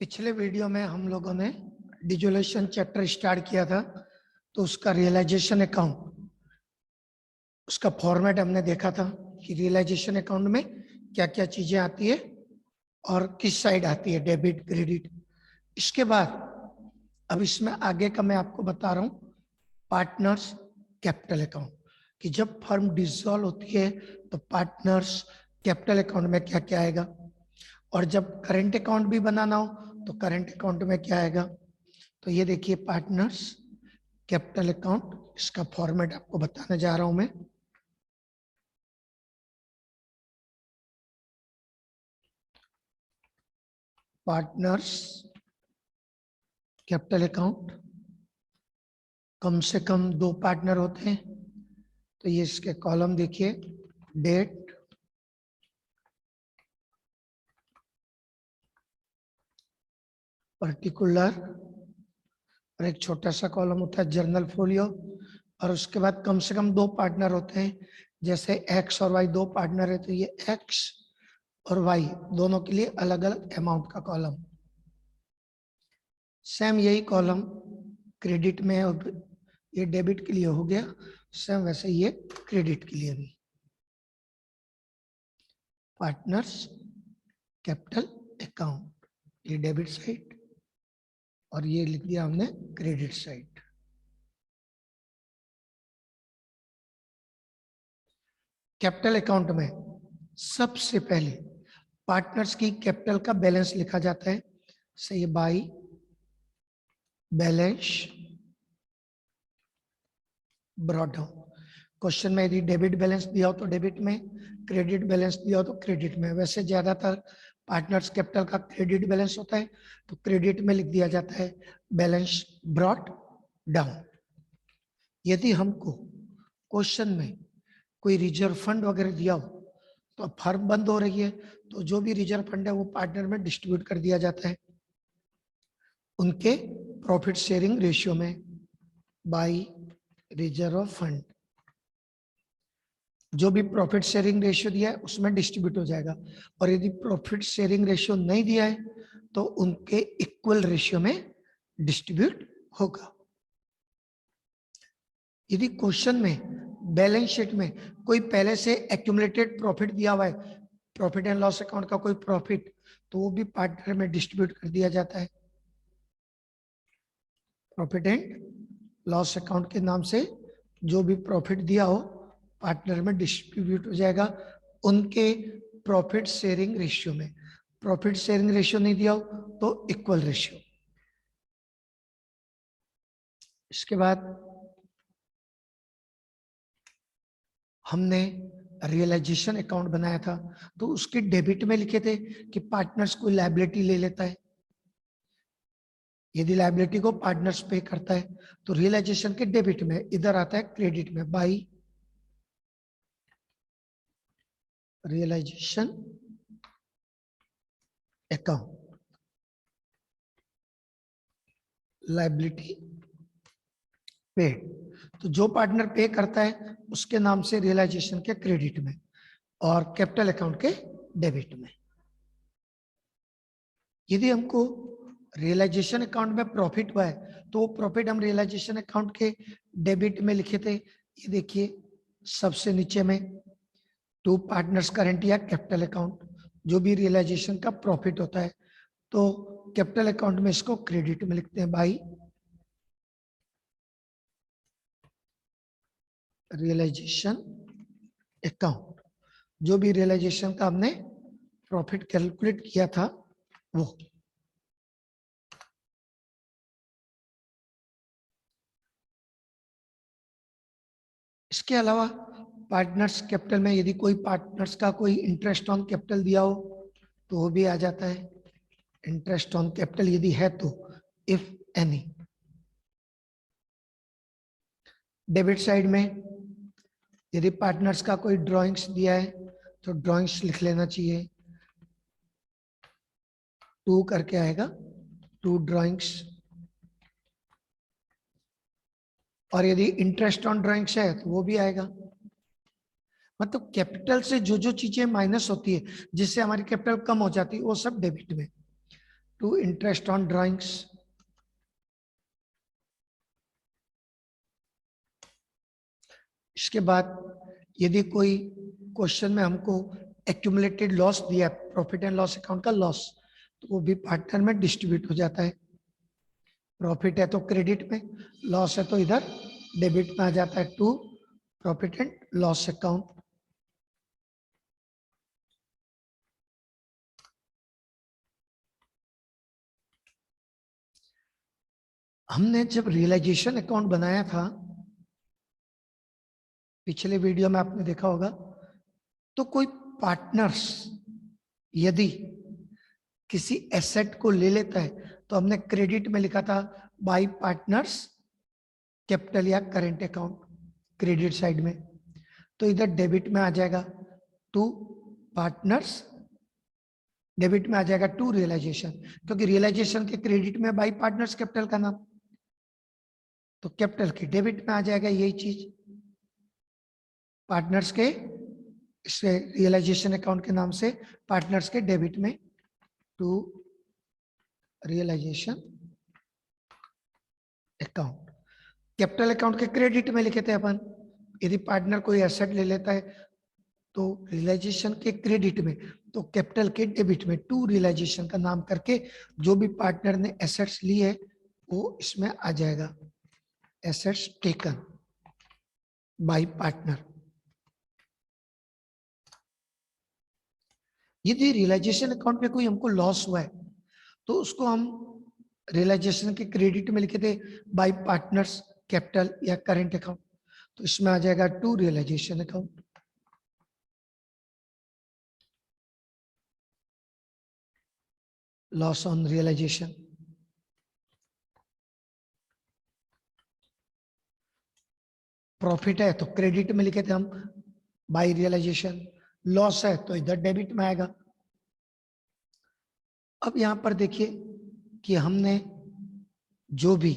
पिछले वीडियो में हम लोगों ने डिजुलेशन चैप्टर स्टार्ट किया था, तो उसका रियलाइजेशन अकाउंट, उसका फॉर्मेट हमने देखा था कि रियलाइजेशन अकाउंट में क्या क्या चीजें आती है और किस साइड आती है, डेबिट क्रेडिट। इसके बाद अब इसमें आगे का मैं आपको बता रहा हूँ पार्टनर्स कैपिटल अकाउंट, कि जब फर्म डिसॉल्व होती है तो पार्टनर्स कैपिटल अकाउंट में क्या क्या आएगा, और जब करंट अकाउंट भी बनाना हो तो करंट अकाउंट में क्या आएगा। तो ये देखिए पार्टनर्स कैपिटल अकाउंट, इसका फॉर्मेट आपको बताने जा रहा हूं मैं। पार्टनर्स कैपिटल अकाउंट, कम से कम 2 पार्टनर होते हैं, तो ये इसके कॉलम देखिए, डेट, पर्टिकुलर, और एक छोटा सा कॉलम होता है जर्नल फोलियो। और उसके बाद कम से कम 2 पार्टनर होते हैं, जैसे एक्स और वाई 2 पार्टनर है तो ये एक्स और वाई दोनों के लिए अलग अलग अमाउंट का कॉलम। सेम यही कॉलम क्रेडिट में, और ये डेबिट के लिए हो गया, सेम वैसे ये क्रेडिट के लिए भी। पार्टनर्स कैपिटल अकाउंट, ये डेबिट साइड और ये लिख दिया हमने क्रेडिट साइड। कैपिटल अकाउंट में सबसे पहले पार्टनर्स की कैपिटल का बैलेंस लिखा जाता है, सही, by balance brought down. Question में यदि डेबिट बैलेंस दिया हो तो डेबिट में, क्रेडिट बैलेंस दिया हो तो क्रेडिट में। वैसे ज्यादातर पार्टनर्स कैपिटल का क्रेडिट बैलेंस होता है, तो क्रेडिट में लिख दिया जाता है बैलेंस ब्रॉट डाउन। यदि हमको क्वेश्चन में कोई रिजर्व फंड वगैरह दिया हो, तो फर्म बंद हो रही है तो जो भी रिजर्व फंड है वो पार्टनर में डिस्ट्रीब्यूट कर दिया जाता है उनके प्रॉफिट शेयरिंग रेशियो में, बाई रिजर्व फंड। जो भी प्रॉफिट शेयरिंग रेशियो दिया है उसमें डिस्ट्रीब्यूट हो जाएगा, और यदि प्रॉफिट शेयरिंग रेशियो नहीं दिया है तो उनके इक्वल रेशियो में डिस्ट्रीब्यूट होगा। यदि क्वेश्चन में बैलेंस शीट में कोई पहले से एक्यूमुलेटेड प्रॉफिट दिया हुआ है, प्रॉफिट एंड लॉस अकाउंट का कोई प्रॉफिट, तो वो भी पार्टनर में डिस्ट्रीब्यूट कर दिया जाता है। प्रॉफिट एंड लॉस अकाउंट के नाम से जो भी प्रॉफिट दिया हो पार्टनर में डिस्ट्रीब्यूट हो जाएगा उनके प्रॉफिट शेयरिंग रेशियो में। प्रॉफिट शेयरिंग रेशियो नहीं दिया हो तो इक्वल रेशियो। इसके बाद हमने रियलाइजेशन अकाउंट बनाया था, तो उसके डेबिट में लिखे थे कि पार्टनर्स कोई लायबिलिटी ले लेता है, यदि लायबिलिटी को पार्टनर्स पे करता है तो रियलाइजेशन के डेबिट में, इधर आता है क्रेडिट में, बाई रियलाइजेशन अकाउंट, लायबिलिटी पे। तो जो पार्टनर पे करता है उसके नाम से रियलाइजेशन के क्रेडिट में और कैपिटल अकाउंट के डेबिट में। यदि हमको रियलाइजेशन अकाउंट में प्रॉफिट हुआ है तो वो प्रॉफिट हम रियलाइजेशन अकाउंट के डेबिट में लिखे थे। ये देखिए सबसे नीचे में, टू पार्टनर्स करंट या कैपिटल अकाउंट, जो भी रियलाइजेशन का प्रॉफिट होता है तो कैपिटल अकाउंट में इसको क्रेडिट में लिखते हैं, बाई रियलाइजेशन अकाउंट। जो भी रियलाइजेशन का हमने प्रॉफिट कैलकुलेट किया था वो। इसके अलावा पार्टनर्स कैपिटल में यदि कोई पार्टनर्स का कोई इंटरेस्ट ऑन कैपिटल दिया हो तो वो भी आ जाता है, इंटरेस्ट ऑन कैपिटल यदि है तो, इफ एनी। डेबिट साइड में यदि पार्टनर्स का कोई ड्राइंग्स दिया है तो ड्राइंग्स लिख लेना चाहिए, टू करके आएगा, टू ड्राइंग्स। और यदि इंटरेस्ट ऑन ड्राइंग्स है तो वो भी आएगा। मतलब कैपिटल से जो जो चीजें माइनस होती है जिससे हमारी कैपिटल कम हो जाती है वो सब डेबिट में। To interest on drawings. इसके बाद यदि कोई क्वेश्चन में हमको एक्यूमुलेटेड लॉस दिया, प्रॉफिट एंड लॉस अकाउंट का लॉस, तो वो भी पार्टनर में डिस्ट्रीब्यूट हो जाता है। प्रॉफिट है तो क्रेडिट में, लॉस है तो इधर डेबिट में आ जाता है to profit and loss account. हमने जब रियलाइजेशन अकाउंट बनाया था, पिछले वीडियो में आपने देखा होगा, तो कोई पार्टनर्स यदि किसी एसेट को ले लेता है तो हमने क्रेडिट में लिखा था बाय पार्टनर्स कैपिटल या करेंट अकाउंट क्रेडिट साइड में, तो इधर डेबिट में आ जाएगा टू पार्टनर्स, डेबिट में आ जाएगा टू रियलाइजेशन, क्योंकि रियलाइजेशन के क्रेडिट में बाय पार्टनर्स कैपिटल का नाम, तो कैपिटल के डेबिट में आ जाएगा यही चीज, पार्टनर्स के रियलाइजेशन अकाउंट के नाम से पार्टनर्स के डेबिट में to realisation account. Capital account के क्रेडिट में लिखे थे अपन, यदि पार्टनर कोई एसेट ले लेता है तो रियलाइजेशन के क्रेडिट में, तो कैपिटल के डेबिट में टू रियलाइजेशन का नाम करके जो भी पार्टनर ने एसेट्स लिए वो इसमें आ जाएगा, एसेट्स टेकन बाय पार्टनर। यदि रियलाइजेशन अकाउंट में कोई हमको लॉस हुआ है तो उसको हम रियलाइजेशन के क्रेडिट में लिखे थे बाय पार्टनर्स कैपिटल या करेंट अकाउंट, तो इसमें आ जाएगा to realisation account. Loss on realisation. Profit है तो क्रेडिट में लिखे थे हम बाय रियलाइजेशन, लॉस है तो इधर डेबिट में आएगा। अब यहां पर देखिए कि हमने जो भी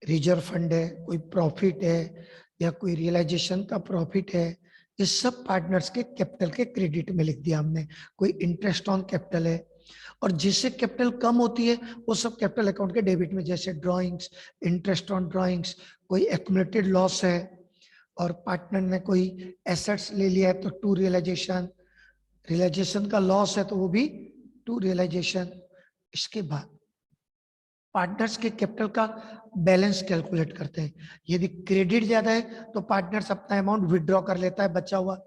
रिजर्व फंड है, कोई प्रॉफिट है या कोई रियलाइजेशन का प्रॉफिट है, ये सब पार्टनर्स के कैपिटल के क्रेडिट में लिख दिया हमने। कोई इंटरेस्ट ऑन कैपिटल है, और जिससे कैपिटल कम होती है वो सब कैपिटल अकाउंट के डेबिट में, जैसे ड्राइंग्स, इंटरेस्ट ऑन ड्राइंग्स, कोई एक्यूमुलेटेड लॉस है और पार्टनर ने कोई एसेट्स ले लिया है तो टू रियलाइजेशन, रियलाइजेशन का लॉस है तो वो भी टू रियलाइजेशन। इसके बाद पार्टनर्स के कैपिटल का बैलेंस कैलकुलेट करते हैं। यदि क्रेडिट ज्यादा है तो पार्टनर्स अपना अमाउंट विड्रॉ कर लेता है, बचा हुआ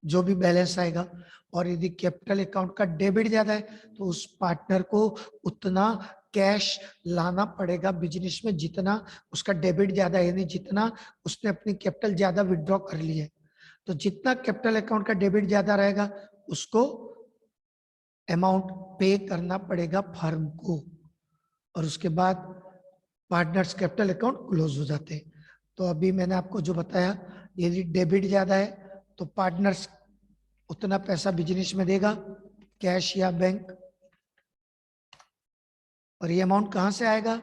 जो भी बैलेंस आएगा, और यदि कैपिटल अकाउंट का डेबिट ज्यादा है तो उस पार्टनर को उतना कैश लाना पड़ेगा बिजनेस में जितना उसका डेबिट ज्यादा है, यानी जितना उसने अपनी कैपिटल ज्यादा विड्रॉ कर ली है। तो जितना कैपिटल अकाउंट का डेबिट ज्यादा रहेगा उसको अमाउंट पे करना पड़ेगा फर्म को, और उसके बाद पार्टनर्स कैपिटल अकाउंट क्लोज हो जाते हैं। तो अभी मैंने आपको जो बताया, यदि डेबिट ज्यादा है तो पार्टनर्स उतना पैसा बिजनेस में देगा, कैश या बैंक, और ये अमाउंट कहां से आएगा,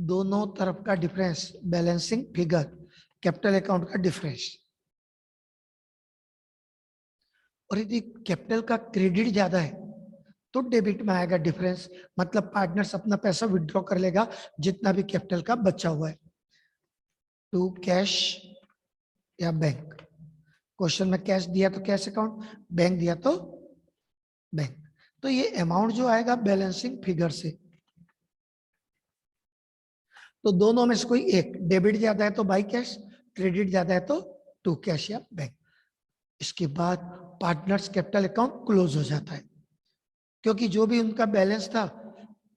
दोनों तरफ का difference, balancing figure, capital account का डिफरेंस। और यदि कैपिटल का क्रेडिट ज्यादा है तो डेबिट में आएगा डिफरेंस, मतलब पार्टनर्स अपना पैसा विड्रॉ कर लेगा जितना भी कैपिटल का बचा हुआ है, टू कैश या बैंक। क्वेश्चन में कैश दिया तो कैश अकाउंट, बैंक दिया तो बैंक। तो ये अमाउंट जो आएगा बैलेंसिंग फिगर से, तो दोनों में से कोई एक, डेबिट ज्यादा है तो बाई कैश, क्रेडिट ज्यादा है तो टू कैश या बैंक। इसके बाद पार्टनर्स कैपिटल अकाउंट क्लोज हो जाता है, क्योंकि जो भी उनका बैलेंस था,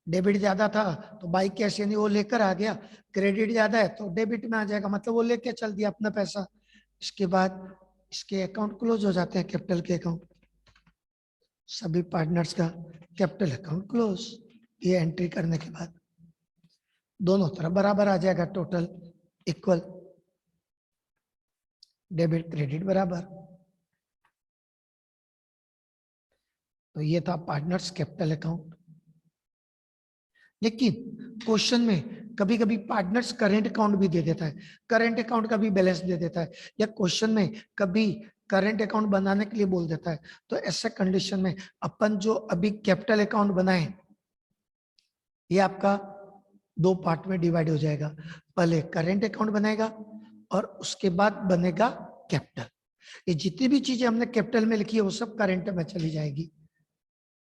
डेबिट ज्यादा था तो बाई कैश यानी वो लेकर आ गया, क्रेडिट ज्यादा है तो डेबिट में आ जाएगा, मतलब वो लेके चल दिया अपना पैसा। इसके बाद इसके अकाउंट क्लोज हो जाते हैं, कैपिटल के अकाउंट, सभी पार्टनर्स का कैपिटल अकाउंट क्लोज। ये एंट्री करने के बाद दोनों तरफ बराबर आ जाएगा, टोटल इक्वल, डेबिट क्रेडिट बराबर। तो ये था पार्टनर्स कैपिटल अकाउंट। लेकिन क्वेश्चन में कभी कभी पार्टनर्स करेंट अकाउंट भी दे देता है, करेंट अकाउंट का भी बैलेंस दे देता है, या क्वेश्चन में कभी करंट अकाउंट बनाने के लिए बोल देता है। तो ऐसे कंडीशन में अपन जो अभी कैपिटल अकाउंट बनाए ये आपका दो पार्ट में डिवाइड हो जाएगा। पहले करेंट अकाउंट बनेगा और उसके बाद बनेगा कैपिटल। ये जितनी भी चीजें हमने कैपिटल में लिखी है वो सब करेंट में चली जाएगी।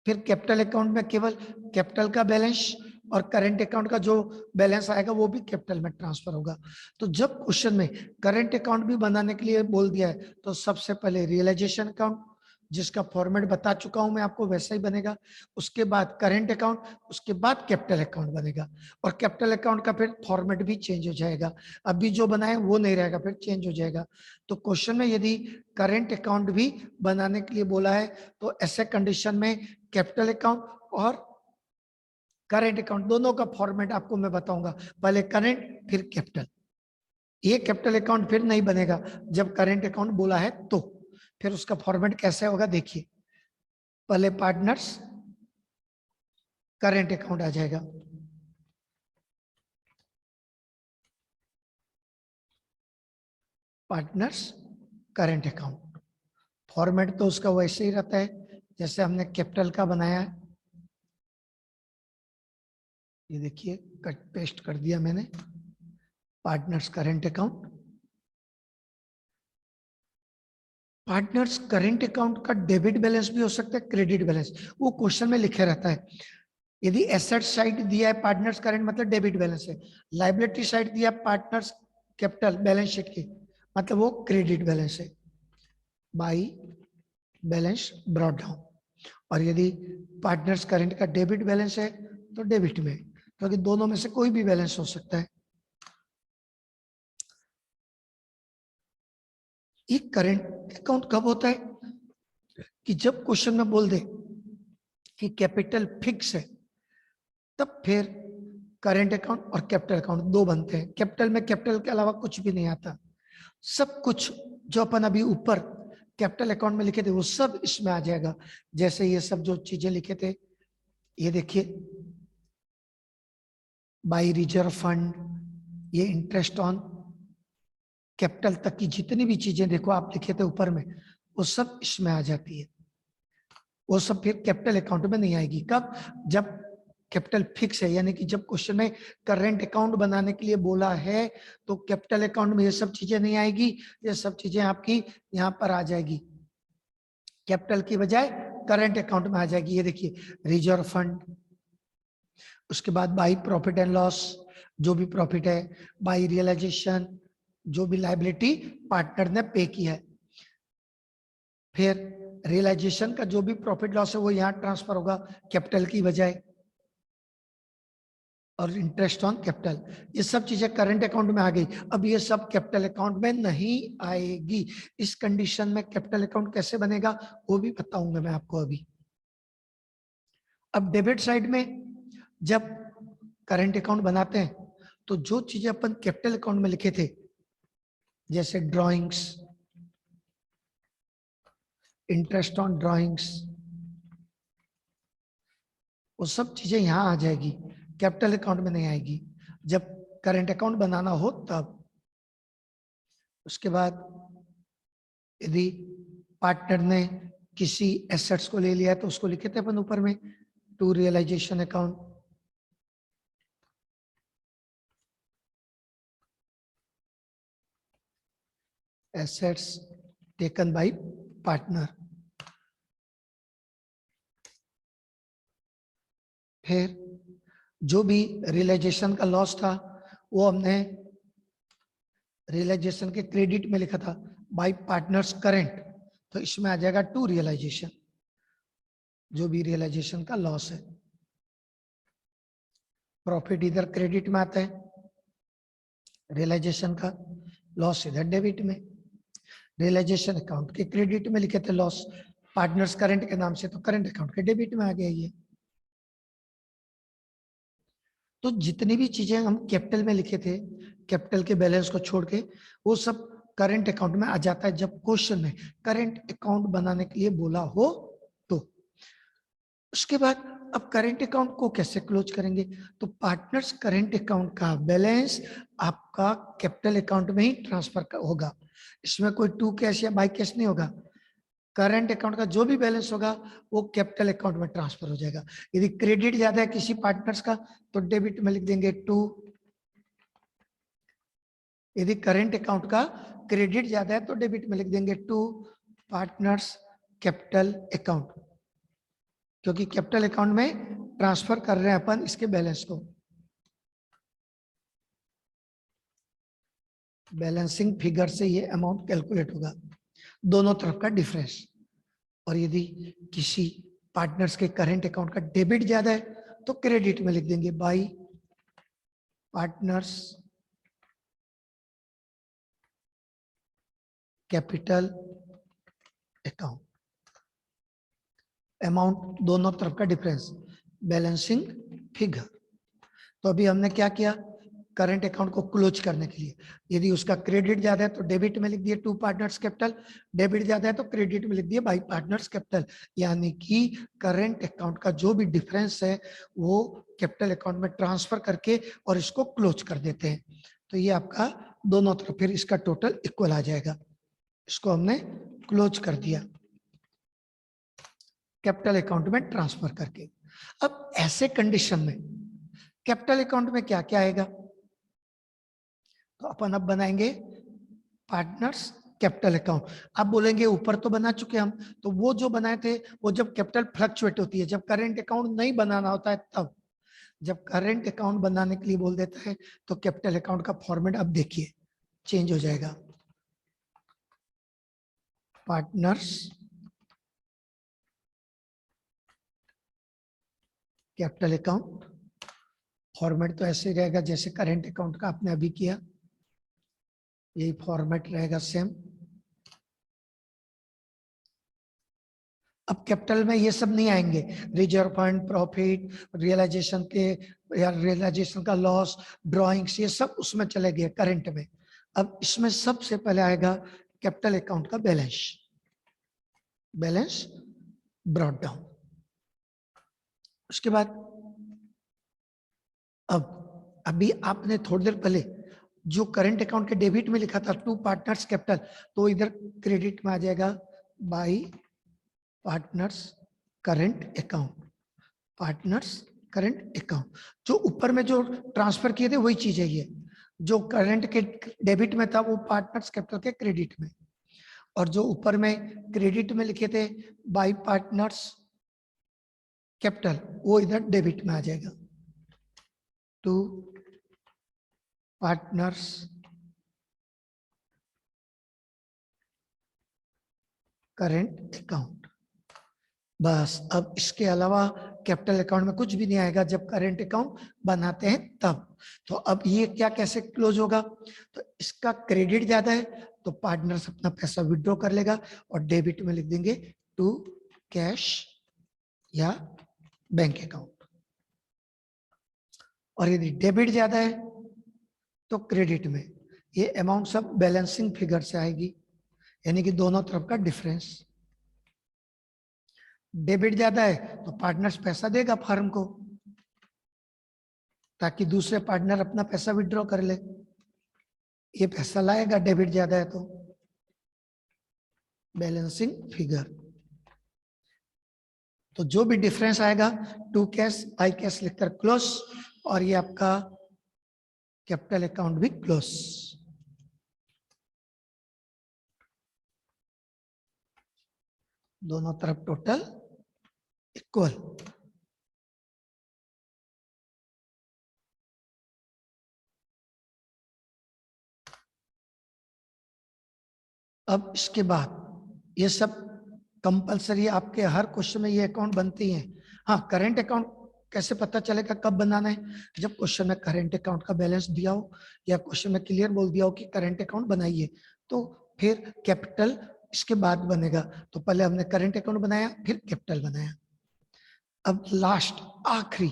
फिर कैपिटल अकाउंट में केवल कैपिटल का बैलेंस और करंट अकाउंट का जो बैलेंस आएगा वो भी कैपिटल में ट्रांसफर होगा। तो जब क्वेश्चन में करंट अकाउंट भी बनाने के लिए बोल दिया है तो सबसे पहले रियलाइजेशन अकाउंट, जिसका फॉर्मेट बता चुका हूं मैं आपको, वैसा ही बनेगा। उसके बाद करंट अकाउंट, उसके बाद कैपिटल अकाउंट बनेगा। और कैपिटल अकाउंट का फिर फॉर्मेट भी चेंज हो जाएगा, अभी जो बनाए वो नहीं रहेगा, फिर चेंज हो जाएगा। तो क्वेश्चन में यदि करंट अकाउंट भी बनाने के लिए बोला है तो ऐसे कंडीशन में कैपिटल अकाउंट और करेंट अकाउंट दोनों का फॉर्मेट आपको मैं बताऊंगा। पहले करेंट फिर कैपिटल। ये कैपिटल अकाउंट फिर नहीं बनेगा जब करेंट अकाउंट बोला है तो। फिर उसका फॉर्मेट कैसे होगा देखिए, पहले पार्टनर्स करेंट अकाउंट आ जाएगा, पार्टनर्स करेंट अकाउंट। फॉर्मेट तो उसका वैसे ही रहता है जैसे हमने कैपिटल का बनाया है। ये देखिए कट पेस्ट कर दिया मैंने, partners current account. Partners current account का डेबिट बैलेंस भी हो सकता है, क्रेडिट बैलेंस, वो क्वेश्चन में लिखे रहता है। यदि एसेट साइड दिया है पार्टनर्स करेंट मतलब डेबिट बैलेंस है, लाइबिलिटी साइड दिया पार्टनर्स कैपिटल बैलेंस शीट की मतलब वो क्रेडिट बैलेंस है, बाई बैलेंस ब्रॉट डाउन। और यदि पार्टनर्स करेंट का डेबिट बैलेंस है तो डेबिट में, क्योंकि तो दोनों में से कोई भी बैलेंस हो सकता है। ये करेंट अकाउंट कब होता है कि जब क्वेश्चन में बोल दे कि कैपिटल फिक्स है, तब फिर करेंट अकाउंट और कैपिटल अकाउंट दो बनते हैं। कैपिटल में कैपिटल के अलावा कुछ भी नहीं आता, सब कुछ जो अपन अभी ऊपर कैपिटल अकाउंट में लिखे थे वो सब इसमें आ जाएगा। जैसे ये सब जो चीजें लिखे थे, ये देखिए बाई रिजर्व फंड, ये इंटरेस्ट ऑन कैपिटल तक की जितनी भी चीजें देखो आप लिखे थे ऊपर में, वो सब इसमें आ जाती है। वो सब फिर कैपिटल अकाउंट में नहीं आएगी। कब? जब कैपिटल फिक्स है, यानी कि जब क्वेश्चन में करंट अकाउंट बनाने के लिए बोला है तो कैपिटल अकाउंट में ये सब चीजें नहीं आएगी, ये सब चीजें आपकी यहाँ पर आ जाएगी, कैपिटल की बजाय करंट अकाउंट में आ जाएगी। ये देखिए रिजर्व फंड, उसके बाद बाई प्रॉफिट एंड लॉस, जो भी प्रॉफिट है, बाई रियलाइजेशन, जो भी लायबिलिटी पार्टनर ने पे किया है, फिर रियलाइजेशन का जो भी प्रॉफिट लॉस है वो यहाँ ट्रांसफर होगा कैपिटल की बजाय, और इंटरेस्ट ऑन कैपिटल, ये सब चीजें करंट अकाउंट में आ गई। अब ये सब कैपिटल अकाउंट में नहीं आएगी। इस कंडीशन में कैपिटल अकाउंट कैसे बनेगा वो भी बताऊंगा मैं आपको अभी। अब डेबिट साइड में जब करंट अकाउंट बनाते हैं तो जो चीजें अपन कैपिटल अकाउंट में लिखे थे जैसे ड्राइंग्स, इंटरेस्ट ऑन ड्राइंग्स, वो सब चीजें यहां आ जाएगी, कैपिटल अकाउंट में नहीं आएगी जब करंट अकाउंट बनाना हो तब। उसके बाद यदि पार्टनर ने किसी एसेट्स को ले लिया है तो उसको लिखे थे अपन ऊपर में, to realisation account, assets taken by partner. फिर जो भी रियलाइजेशन का लॉस था वो हमने रियलाइजेशन के क्रेडिट में लिखा था बाय पार्टनर्स करंट, तो इसमें आ जाएगा टू रियलाइजेशन, जो भी रियलाइजेशन का लॉस है। प्रॉफिट इधर क्रेडिट में आता है, रियलाइजेशन का लॉस इधर डेबिट में। रियलाइजेशन अकाउंट के क्रेडिट में लिखे थे लॉस, पार्टनर्स करंट के नाम से, तो करंट अकाउंट के डेबिट में आ गया ये। तो जितनी भी चीजें हम कैपिटल में लिखे थे कैपिटल के बैलेंस को छोड़ के, वो सब करंट अकाउंट में आ जाता है जब क्वेश्चन में करंट अकाउंट बनाने के लिए बोला हो तो। उसके बाद अब करंट अकाउंट को कैसे क्लोज करेंगे, तो पार्टनर्स करंट अकाउंट का बैलेंस आपका कैपिटल अकाउंट में ही ट्रांसफर होगा, इसमें कोई टू कैश या बाई कैश नहीं होगा। करंट अकाउंट का जो भी बैलेंस होगा वो कैपिटल अकाउंट में ट्रांसफर हो जाएगा। यदि क्रेडिट ज्यादा है किसी पार्टनर्स का तो डेबिट में लिख देंगे 2। यदि करंट अकाउंट का क्रेडिट ज्यादा है तो डेबिट में लिख देंगे 2 पार्टनर्स कैपिटल अकाउंट, क्योंकि कैपिटल अकाउंट में ट्रांसफर कर रहे हैं अपन इसके बैलेंस को। बैलेंसिंग फिगर से ये अमाउंट कैलकुलेट होगा, दोनों तरफ का डिफरेंस। और यदि किसी पार्टनर्स के करंट अकाउंट का डेबिट ज्यादा है तो क्रेडिट में लिख देंगे by partners capital account. Amount दोनों तरफ का डिफरेंस, बैलेंसिंग फिगर। तो अभी हमने क्या किया, करंट अकाउंट को क्लोज करने के लिए यदि उसका क्रेडिट ज्यादा है तो डेबिट में लिख दिए 2 पार्टनर्स कैपिटल, डेबिट ज्यादा है तो क्रेडिट में लिख दिए बाई पार्टनर्स कैपिटल। यानी कि करंट अकाउंट का जो भी डिफरेंस है वो कैपिटल अकाउंट में ट्रांसफर करके और इसको क्लोज कर देते हैं। तो ये आपका दोनों तरफ फिर इसका टोटल इक्वल आ जाएगा। इसको हमने क्लोज कर दिया कैपिटल अकाउंट में ट्रांसफर करके। अब ऐसे कंडीशन में कैपिटल अकाउंट में क्या क्या आएगा, तो अपन अब बनाएंगे पार्टनर्स कैपिटल अकाउंट। आप बोलेंगे ऊपर तो बना चुके हम, तो वो जो बनाए थे वो जब कैपिटल फ्लक्चुएट होती है, जब करंट अकाउंट नहीं बनाना होता है तब। जब करंट अकाउंट बनाने के लिए बोल देता है तो कैपिटल अकाउंट का फॉर्मेट अब देखिए चेंज हो जाएगा। पार्टनर्स कैपिटल अकाउंट फॉर्मेट तो ऐसे रहेगा जैसे करंट अकाउंट का आपने अभी किया, यही फॉर्मेट रहेगा सेम। अब कैपिटल में ये सब नहीं आएंगे, रिजर्व फंड, प्रॉफिट, रियलाइजेशन के या रियलाइजेशन का लॉस, ड्रॉइंग्स, ये सब उसमें चले गए करंट में। अब इसमें सबसे पहले आएगा कैपिटल अकाउंट का बैलेंस, बैलेंस ब्रॉट डाउन। उसके बाद अब अभी आपने थोड़ी देर पहले जो करंट अकाउंट के डेबिट में लिखा था 2 पार्टनर्स कैपिटल, तो इधर क्रेडिट में आ जाएगा by partners current account, partners current account. जो ऊपर में जो ट्रांसफर किए थे वही चीज है ये, जो करंट के डेबिट में था वो पार्टनर्स कैपिटल के क्रेडिट में, और जो ऊपर में क्रेडिट में लिखे थे बाई पार्टनर्स कैपिटल वो इधर डेबिट में आ जाएगा। 2 पार्टनर्स करंट अकाउंट। बस अब इसके अलावा कैपिटल अकाउंट में कुछ भी नहीं आएगा जब करंट अकाउंट बनाते हैं तब। तो अब ये क्या कैसे क्लोज होगा, तो इसका क्रेडिट ज्यादा है तो पार्टनर्स अपना पैसा विड्रॉ कर लेगा और डेबिट में लिख देंगे टू कैश या बैंक अकाउंट, और यदि डेबिट ज्यादा है तो क्रेडिट में। ये अमाउंट सब बैलेंसिंग फिगर से आएगी, यानी कि दोनों तरफ का डिफरेंस। डेबिट ज्यादा है तो पार्टनर्स पैसा देगा फर्म को ताकि दूसरे पार्टनर अपना पैसा विड्रॉ कर ले, ये पैसा लाएगा डेबिट ज्यादा है तो। बैलेंसिंग फिगर, तो जो भी डिफरेंस आएगा टू कैश बाई कैश लिखकर क्लोज, और ये आपका कैपिटल अकाउंट भी क्लोज। दोनों तरफ टोटल इक्वल। अब इसके बाद ये सब कंपलसरी आपके हर क्वेश्चन में ये अकाउंट बनते ही हैं। हाँ, करंट अकाउंट कैसे पता चलेगा कब बनाना है, जब क्वेश्चन में करंट अकाउंट का बैलेंस दिया हो या क्वेश्चन में क्लियर बोल दिया हो कि करंट अकाउंट बनाइए, तो फिर कैपिटल इसके बाद बनेगा। तो पहले हमने करंट अकाउंट बनाया फिर कैपिटल बनाया। अब लास्ट आखिरी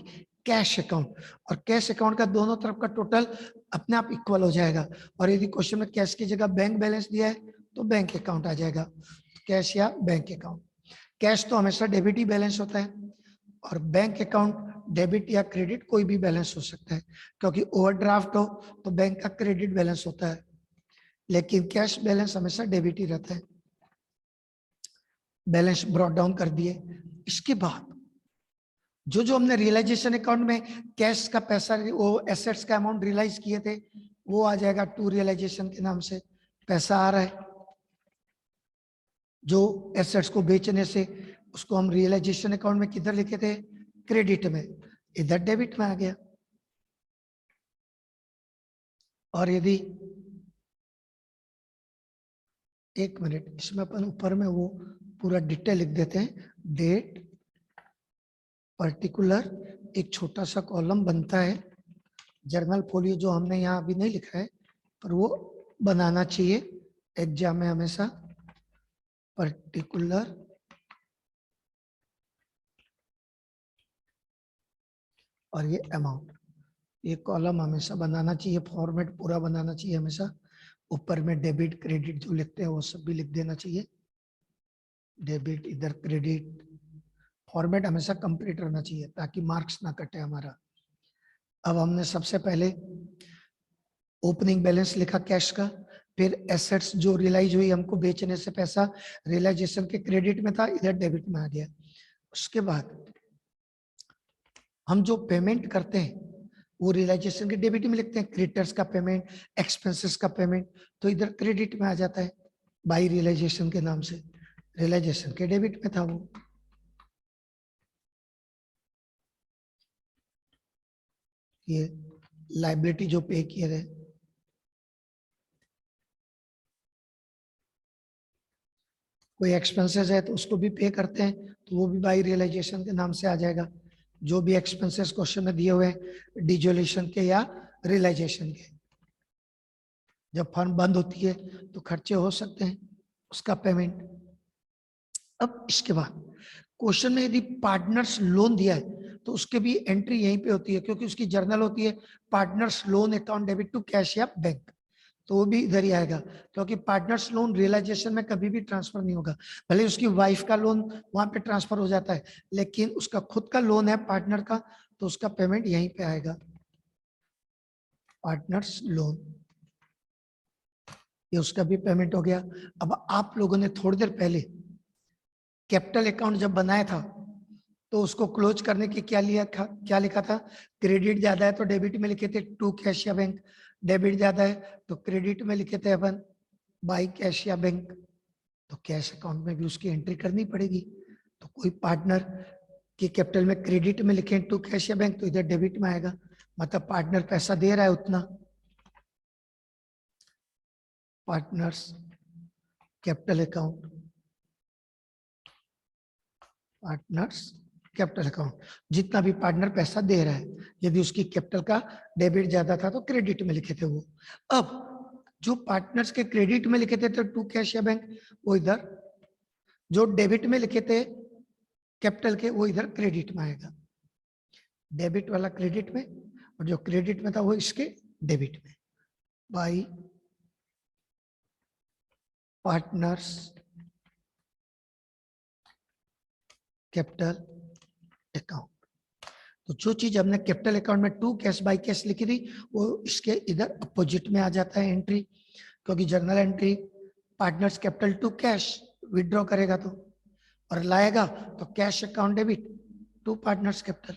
कैश अकाउंट, और कैश अकाउंट का दोनों तरफ का टोटल अपने आप इक्वल हो जाएगा। और यदि क्वेश्चन में कैश की जगह बैंक बैलेंस दिया है तो बैंक अकाउंट आ जाएगा, कैश या बैंक अकाउंट। कैश तो हमेशा डेबिट ही बैलेंस होता है, और बैंक अकाउंट डेबिट या क्रेडिट कोई भी बैलेंस हो सकता है, क्योंकि ओवरड्राफ्ट हो तो बैंक का क्रेडिट बैलेंस होता है, लेकिन कैश बैलेंस हमेशा डेबिट ही रहता है। बैलेंस ब्रॉट डाउन कर दिए। इसके बाद जो जो हमने रियलाइजेशन अकाउंट में कैश का पैसा, वो एसेट्स का अमाउंट रियलाइज किए थे, वो आ जाएगा टू रियलाइजेशन के नाम से। पैसा आ रहा है जो एसेट्स को बेचने से, उसको हम रियलाइजेशन अकाउंट में किधर लिखे थे? क्रेडिट में, इधर डेबिट में आ गया। और यदि एक मिनट, इसमें अपन ऊपर में वो पूरा डिटेल लिख देते हैं। डेट पर्टिकुलर, एक छोटा सा कॉलम बनता है जर्नल फोलियो, जो हमने यहाँ अभी नहीं लिखा है पर वो बनाना चाहिए एग्जाम में हमेशा। पर्टिकुलर और ये अमाउंट, ये कॉलम हमेशा बनाना चाहिए, फॉर्मेट पूरा बनाना चाहिए हमेशा। ऊपर में डेबिट क्रेडिट जो लिखते हैं वो सब भी लिख देना चाहिए। डेबिट, इधर क्रेडिट, फॉर्मेट हमेशा कंप्लीट रहना चाहिए ताकि मार्क्स ना कटे हमारा। अब हमने सबसे पहले ओपनिंग बैलेंस लिखा कैश का, फिर एसेट्स जो रियलाइज हुई हमको बेचने से पैसा, रियलाइजेशन के क्रेडिट में था, इधर डेबिट में आ गया। उसके बाद हम जो पेमेंट करते हैं वो रियलाइजेशन के डेबिट में लिखते हैं। क्रेडिटर्स का पेमेंट, एक्सपेंसेस का पेमेंट, तो इधर क्रेडिट में आ जाता है बाई रियलाइजेशन के नाम से। रियलाइजेशन के डेबिट में था वो। ये लाइबिलिटी जो पे किए गए, कोई एक्सपेंसेस है तो उसको भी पे करते हैं तो वो भी बाई रियलाइजेशन के नाम से आ जाएगा। जो भी एक्सपेंसेस क्वेश्चन में दिए हुए हैं डिजोल्यूशन के या रियलाइजेशन के, जब फर्म बंद होती है तो खर्चे हो सकते हैं, उसका पेमेंट। अब इसके बाद क्वेश्चन में यदि पार्टनर्स लोन दिया है तो उसके भी एंट्री यहीं पे होती है, क्योंकि उसकी जर्नल होती है partners loan account debit to cash या बैंक, तो वो भी इधर ही आएगा। क्योंकि पार्टनर्स लोन रियलाइजेशन में कभी भी ट्रांसफर नहीं होगा। भले उसकी वाइफ का लोन वहां पे ट्रांसफर हो जाता है, लेकिन उसका खुद का लोन है पार्टनर का, तो उसका पेमेंट यहीं पे आएगा। पार्टनर्स लोन, ये उसका भी पेमेंट हो गया। अब आप लोगों ने थोड़ी देर पहले कैपिटल अकाउंट जब बनाया था तो उसको क्लोज करने के क्या लिखा था? क्रेडिट ज्यादा है तो डेबिट में लिखे थे टू कैश या बैंक, डेबिट ज्यादा है तो क्रेडिट में लिखे थे अपन बाई कैश या बैंक। तो कैश अकाउंट में भी उसकी एंट्री करनी पड़ेगी। तो कोई पार्टनर के कैपिटल में क्रेडिट में लिखे टू कैश या बैंक, तो इधर डेबिट में आएगा, मतलब पार्टनर पैसा दे रहा है उतना। Partners capital account, partners capital account, जितना भी पार्टनर पैसा दे रहा है, यदि उसकी कैपिटल का डेबिट ज्यादा था तो क्रेडिट में लिखे थे वो। अब जो पार्टनर्स के क्रेडिट में लिखे थे तो टू कैश या बैंक, वो इधर, जो डेबिट में लिखे थे कैपिटल के, वो इधर क्रेडिट में आएगा। डेबिट वाला क्रेडिट में और जो क्रेडिट में था वो इसके डेबिट में। बाई पार्टनर्स कैपिटल अकाउंट, तो जो चीज हमने कैपिटल अकाउंट में टू कैश बाई कैश लिखी थी वो इसके इधर अपोजिट में आ जाता है एंट्री, क्योंकि journal entry partners capital to cash withdraw करेगा तो, और लाएगा तो cash account debit to partners capital.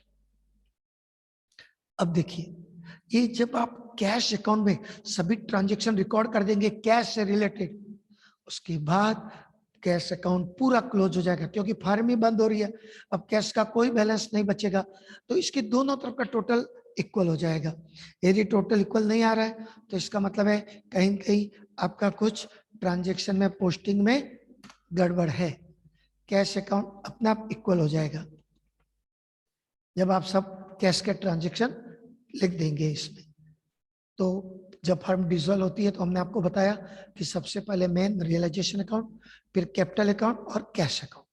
अब देखिए, ये जब आप कैश अकाउंट में सभी ट्रांजैक्शन रिकॉर्ड कर देंगे कैश से रिलेटेड, उसके बाद कैश अकाउंट पूरा क्लोज हो जाएगा, क्योंकि फार्म ही बंद हो रही है, अब कैश का कोई बैलेंस नहीं बचेगा। तो इसके दोनों तरफ का टोटल इक्वल हो जाएगा। यदि टोटल इक्वल नहीं आ रहा है तो इसका मतलब है कहीं कहीं आपका कुछ ट्रांजैक्शन में पोस्टिंग में गड़बड़ है। कैश अकाउंट अपना आप इक्वल हो जाएगा जब आप सब कैश के ट्रांजैक्शन लिख देंगे इसमें। तो जब फर्म डिसॉल्व होती है तो हमने आपको बताया कि सबसे पहले मेन रियलाइजेशन अकाउंट, फिर कैपिटल अकाउंट और कैश अकाउंट,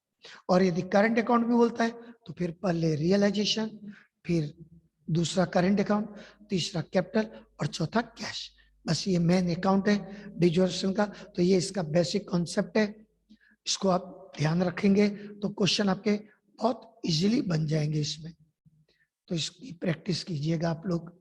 और यदि करंट अकाउंट भी बोलता है तो फिर पहले रियलाइजेशन, फिर दूसरा करंट अकाउंट, तीसरा कैपिटल और चौथा कैश। बस ये मेन अकाउंट है डिसॉल्यूशन का। तो ये इसका बेसिक कॉन्सेप्ट है, इसको आप ध्यान रखेंगे तो क्वेश्चन आपके बहुत इजीली बन जाएंगे इसमें। तो इसकी प्रैक्टिस कीजिएगा आप लोग।